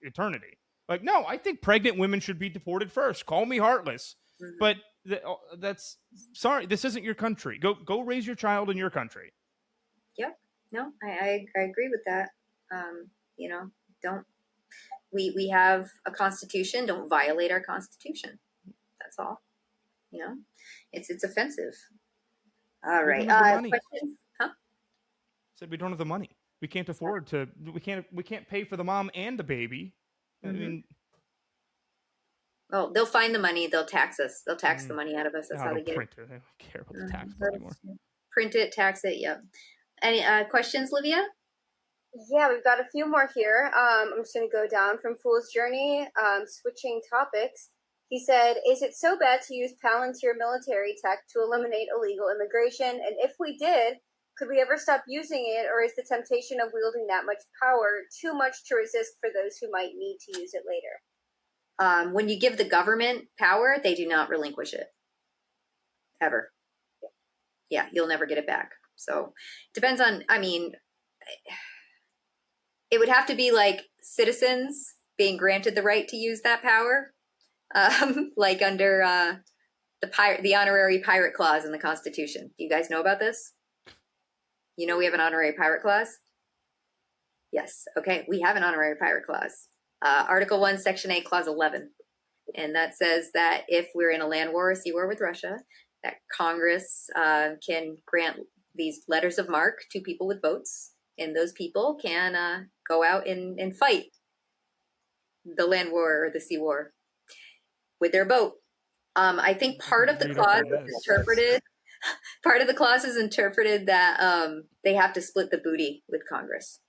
eternity. Like, no, I think pregnant women should be deported first. Call me heartless, but Mhm. that's sorry. This isn't your country. Go raise your child in your country. Yep. No, I agree with that. You know, don't we have a constitution? Don't violate our constitution. That's all. You know, it's offensive. All We right. don't have the money. Questions? Huh? Said we don't have the money. We can't afford to. We can't pay for the mom and the baby. I Mm-hmm. mean, Oh, they'll find the money. They'll tax us. They'll tax the money out of us. That's how they'll they get it. print it. They don't care about the taxes anymore. Print it, tax it. Yep. Any questions, Livia? Yeah, we've got a few more here. I'm just going to go down from Fool's Journey, switching topics. He said, is it so bad to use Palantir military tech to eliminate illegal immigration? And if we did, could we ever stop using it? Or is the temptation of wielding that much power too much to resist for those who might need to use it later? When you give the government power, they do not relinquish it. Ever. Yeah, you'll never get it back. So depends on, I mean, it would have to be like citizens being granted the right to use that power, like under the honorary pirate clause in the Constitution. Do you guys know about this? You know we have an honorary pirate clause? Yes. Okay, we have an honorary pirate clause. Article 1, Section 8, Clause 11. And that says that if we're in a land war or sea war with Russia, that Congress can grant these letters of marque to people with boats, and those people can go out and fight the land war or the sea war with their boat. I think part of the clause is interpreted. Part of the clause is interpreted that they have to split the booty with Congress.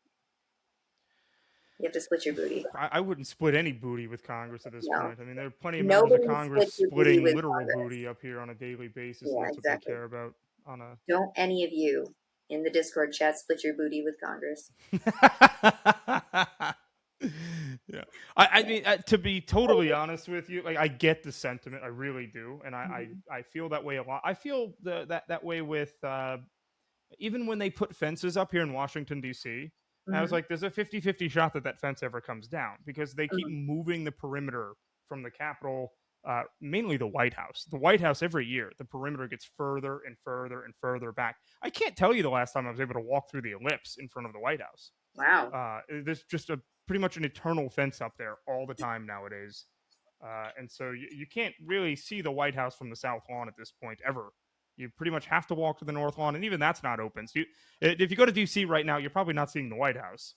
You have to split your booty. I wouldn't split any booty with Congress at this point. I mean, there are plenty of members Nobody of Congress splits your booty splitting with literal Congress. booty up here on a daily basis. Yeah, And that's exactly. what they care about on a. Don't any of you in the Discord chat split your booty with Congress. Yeah, I mean, to be totally honest with you, like I get the sentiment, I really do, and I feel that way a lot. I feel that way with even when they put fences up here in Washington D.C. I was like, there's a 50-50 shot that fence ever comes down, because they keep moving the perimeter from the Capitol, mainly the White House. The White House, every year, the perimeter gets further and further and further back. I can't tell you the last time I was able to walk through the ellipse in front of the White House. Wow. There's just pretty much an eternal fence up there all the time nowadays. And so you can't really see the White House from the South Lawn at this point ever. You pretty much have to walk to the North Lawn, and even that's not open. So if you go to DC right now, you're probably not seeing the White House,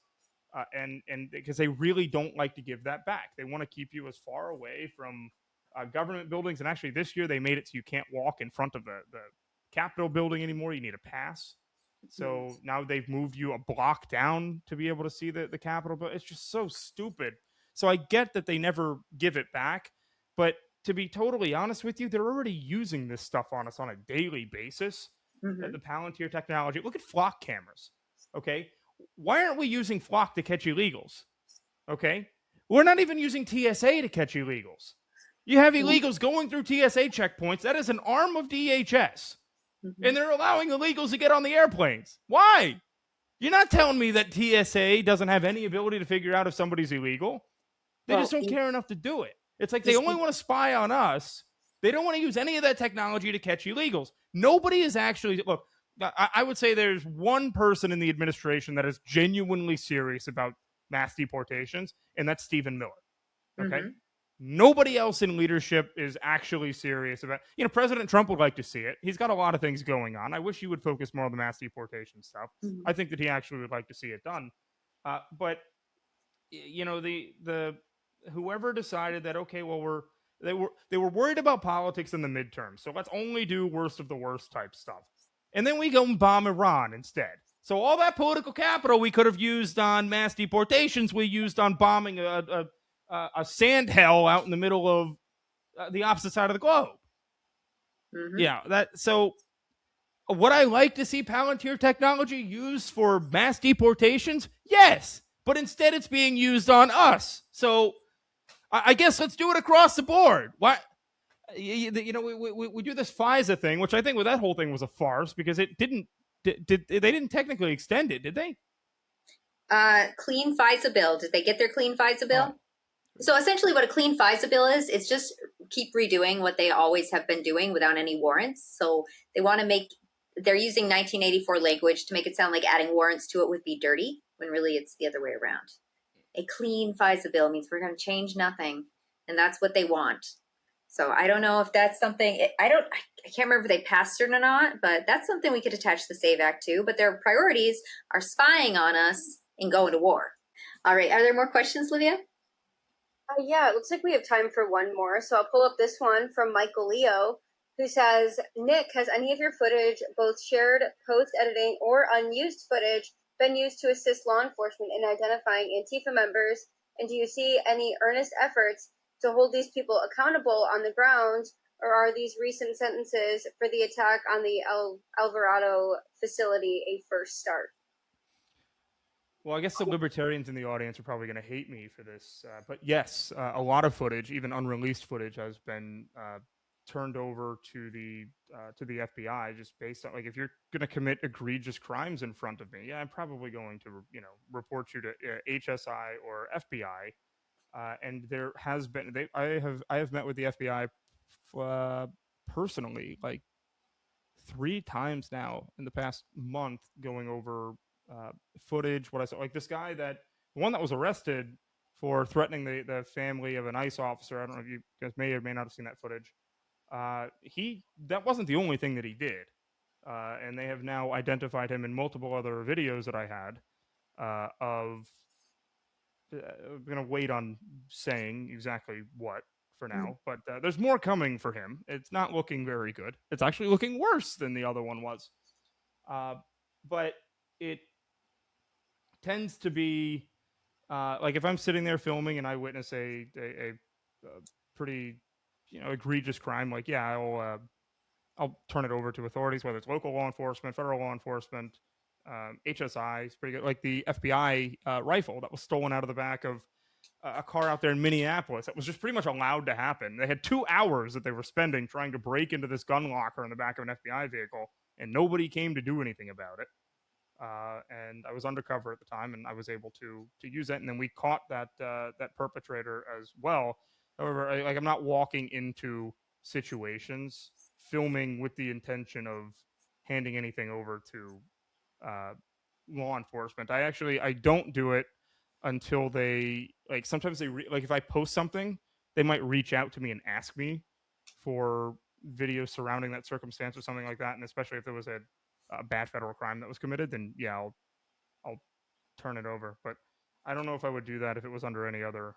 and because they really don't like to give that back. They want to keep you as far away from government buildings. And actually, this year they made it so you can't walk in front of the Capitol building anymore. You need a pass. So now they've moved you a block down to be able to see the Capitol. But it's just so stupid. So I get that they never give it back, but to be totally honest with you, they're already using this stuff on us on a daily basis. The Palantir technology. Look at flock cameras. Okay. Why aren't we using flock to catch illegals? Okay. We're not even using TSA to catch illegals. You have illegals going through TSA checkpoints. That is an arm of DHS. And they're allowing illegals to get on the airplanes. Why? You're not telling me that TSA doesn't have any ability to figure out if somebody's illegal. They just don't care enough to do it. It's like they only want to spy on us. They don't want to use any of that technology to catch illegals. Nobody is actually, look, I would say there's one person in the administration that is genuinely serious about mass deportations, and that's Stephen Miller. Okay? Nobody else in leadership is actually serious about, President Trump would like to see it. He's got a lot of things going on. I wish he would focus more on the mass deportation stuff. I think that he actually would like to see it done. But, the whoever decided that, okay, well, They were worried about politics in the midterm. So let's only do worst of the worst type stuff. And then we go and bomb Iran instead. So all that political capital we could have used on mass deportations, we used on bombing a sand hell out in the middle of the opposite side of the globe. Mm-hmm. Yeah, so would I like to see Palantir technology used for mass deportations? Yes, but instead it's being used on us. So I guess let's do it across the board. Why? We do this FISA thing, which I think that whole thing was a farce because it didn't. They didn't technically extend it, did they? Clean FISA bill. Did they get their clean FISA bill? Oh. So essentially what a clean FISA bill is, it's just keep redoing what they always have been doing without any warrants. So they want to they're using 1984 language to make it sound like adding warrants to it would be dirty, when really it's the other way around. A clean FISA bill means we're going to change nothing, and that's what they want. So I don't know if that's something, I can't remember if they passed it or not, but that's something we could attach the SAVE Act to, but their priorities are spying on us and going to war. All right, are there more questions, Livia? Yeah, it looks like we have time for one more. So I'll pull up this one from Michael Leo, who says, Nick, has any of your footage, both shared post-editing or unused footage, been used to assist law enforcement in identifying Antifa members? And do you see any earnest efforts to hold these people accountable on the ground? Or are these recent sentences for the attack on the Alvarado facility a first start? Well, I guess the libertarians in the audience are probably going to hate me for this, but yes, a lot of footage, even unreleased footage, has been turned over to the FBI, just based on, like, if you're going to commit egregious crimes in front of me, yeah, I'm probably going to report you to HSI or FBI. And there has been I have met with the FBI personally, like 3 times now in the past month, going over footage. What I saw, like this guy, the one that was arrested for threatening the family of an ICE officer. I don't know if you guys may or may not have seen that footage. That wasn't the only thing that he did, and they have now identified him in multiple other videos that I had. I'm gonna wait on saying exactly what for now, but there's more coming for him. It's not looking very good. It's actually looking worse than the other one was. But it tends to be like if I'm sitting there filming and I witness a pretty egregious crime, like, yeah, I'll turn it over to authorities, whether it's local law enforcement, federal law enforcement. HSI is pretty good. Like the FBI rifle that was stolen out of the back of a car out there in Minneapolis, that was just pretty much allowed to happen. They had 2 hours that they were spending trying to break into this gun locker in the back of an FBI vehicle, and nobody came to do anything about it. And I was undercover at the time, and I was able to use that. And then we caught that perpetrator as well. However, I'm not walking into situations filming with the intention of handing anything over to law enforcement. I don't do it until they, like, sometimes they like if I post something, they might reach out to me and ask me for videos surrounding that circumstance or something like that. And especially if there was a bad federal crime that was committed, then yeah, I'll turn it over. But I don't know if I would do that if it was under any other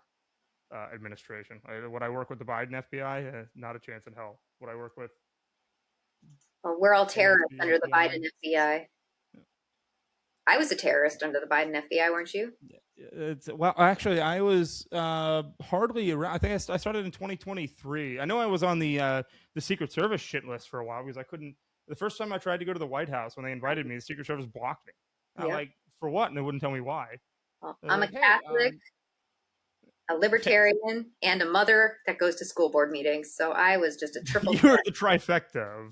administration. Would I work with the Biden FBI? Not a chance in hell. Would I work with? Well, we're all terrorists under the Biden FBI. Yeah. I was a terrorist under the Biden FBI, weren't you? Well, actually, I was hardly around. I think I started in 2023. I know I was on the Secret Service shit list for a while because I couldn't. The first time I tried to go to the White House, when they invited me, the Secret Service blocked me. I'm like, for what? And they wouldn't tell me why. Well, I'm like, a Catholic, a libertarian, and a mother that goes to school board meetings. So I was just a triple threat. You're the trifecta of...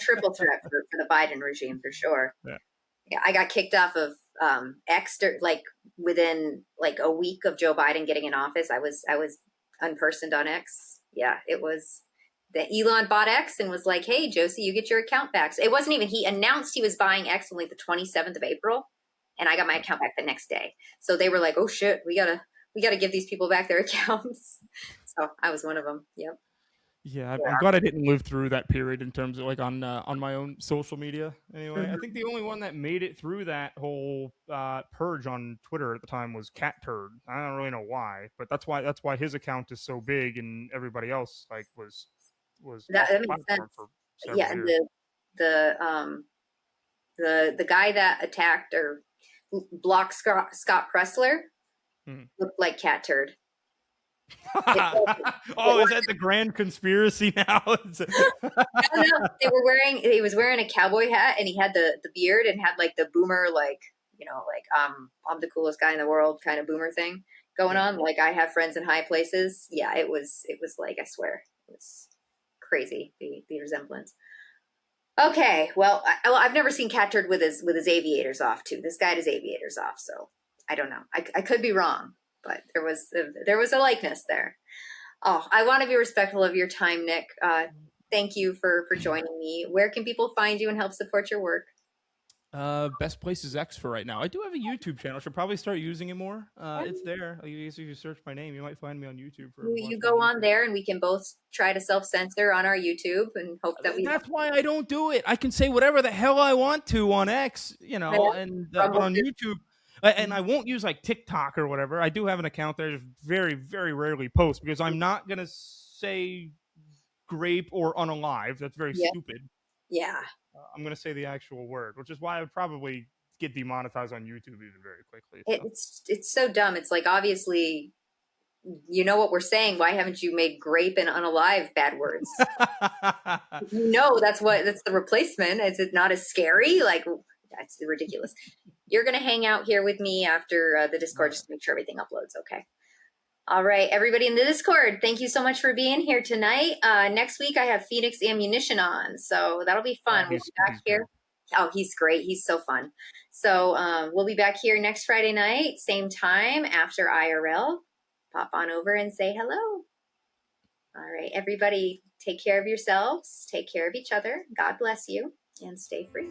triple threat for the Biden regime, for sure. Yeah, I got kicked off of X, like, within, like, a week of Joe Biden getting in office. I was unpersoned on X. Yeah, it was... that Elon bought X and was like, hey, Josie, you get your account back. So it wasn't even, he announced he was buying X on like the 27th of April, and I got my account back the next day. So they were like, oh shit, we gotta give these people back their accounts. So I was one of them. Yep. Yeah, I'm glad I didn't live through that period in terms of like on my own social media. Anyway, I think the only one that made it through that whole purge on Twitter at the time was Cat Turd. I don't really know why, but that's why his account is so big, and everybody else like was off That the makes platform sense. for several Yeah, and years. the guy that attacked or blocked Scott Pressler Mhm. looked like Cat Turd. It, Oh, is that the grand conspiracy now? I don't know. He was wearing a cowboy hat and he had the beard and had like the boomer, like, I'm the coolest guy in the world kind of boomer thing going Yeah. on. Like, I have friends in high places. Yeah, it was like, I swear, it was crazy, the resemblance. Okay, well, I've never seen Cat Turd with his aviators off too. This guy had his aviators off, so I don't know. I could be wrong, but there was a likeness there. Oh, I want to be respectful of your time, Nick. Thank you for joining me. Where can people find you and help support your work? Best place is X for right now. I do have a YouTube channel. Should probably start using it more. It's there. If you search my name, you might find me on YouTube for You watching go on on YouTube. there, and we can both try to self-censor on our YouTube and hope that we. That's why I don't do it. I can say whatever the hell I want to on X, and but Rumble. on YouTube, and I won't use like TikTok or whatever. I do have an account there. I just very, very rarely post because I'm not gonna say grape or unalive. That's very Yeah, stupid. yeah. I'm gonna say the actual word, which is why I would probably get demonetized on YouTube even very quickly. So. It's so dumb. It's like, obviously, you know what we're saying. Why haven't you made grape and unalive bad words? That's the replacement. Is it not as scary? Like, that's ridiculous. You're gonna hang out here with me after the Discord just to make sure everything uploads. Okay. All right, everybody in the Discord, thank you so much for being here tonight. Next week, I have Phoenix Ammunition on, so that'll be fun. We'll be back here. Great. Oh, he's great. He's so fun. So we'll be back here next Friday night, same time after IRL. Pop on over and say hello. All right, everybody, take care of yourselves, take care of each other. God bless you, and stay free.